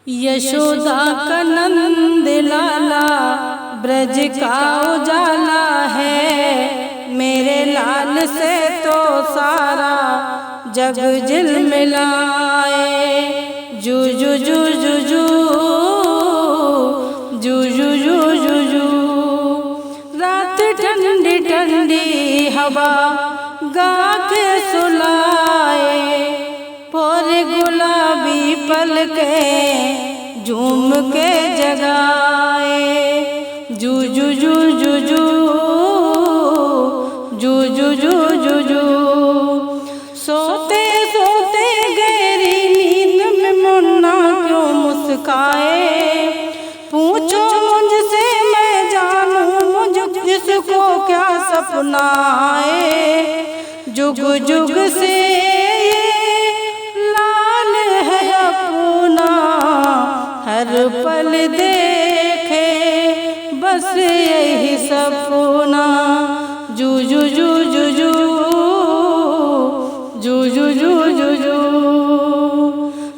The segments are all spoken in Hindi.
यशोदा का नंद लाला ब्रज का उजाला है, मेरे लाल से तो सारा जग झिलमिलाए। जू जू जू जू जू जू जू जू जू जू, रात ठंडी ठंडी हवा गा के सुलाए, पूरे गुलाबी पलके झूम के जगाए। जू जू जू जू जू जू जू जू जू जू, सोते सोते गहरी नींद में मुन्ना क्यों मुस्काए। पूछो मुझसे मैं जानूं मुझ जिसको क्या सपना आए। जुग जुग से लाल है अपना, हर पल देखे बस यही सपना। जू जू जू जू जू जू जू जू जू जू,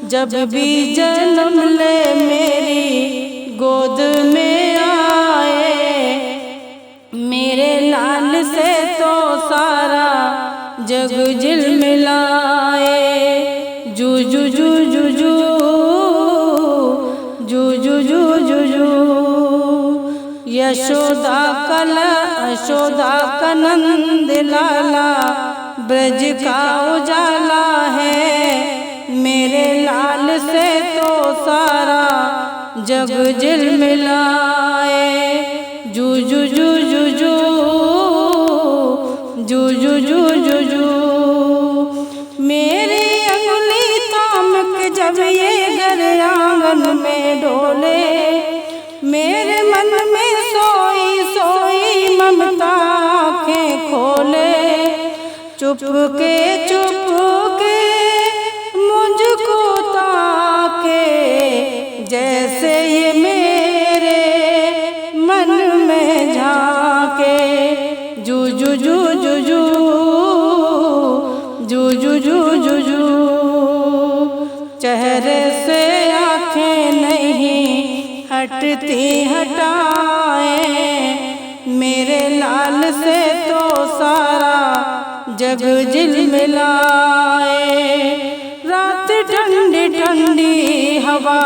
जब भी जन्म ले मेरी गोद में आए, मेरे लाल से तो सारा जग झिलमिलाए। जू जू जू जू जू जू जू जू जू जू, यशोदा का नंद लाला ब्रज का उजाला है, मेरे लाल से तो सारा जग झिलमिलाए। जू जू जू जू जू जू जू जू जू जू, मेरी अंगुली थाम के जब ये घर आंगन में डोले, मेरे मन में सोई सोई ममता आँखें खोले। चुप के मुझको ताके, जैसे ये मेरे मन में झांके। जू जू जू जू जू जू जू जू जू जू, चेहरे से आँखें नहीं हटती हटाए, मेरे लाल से तो सारा जग झिलमिलाए। रात ठंडी ठंडी हवा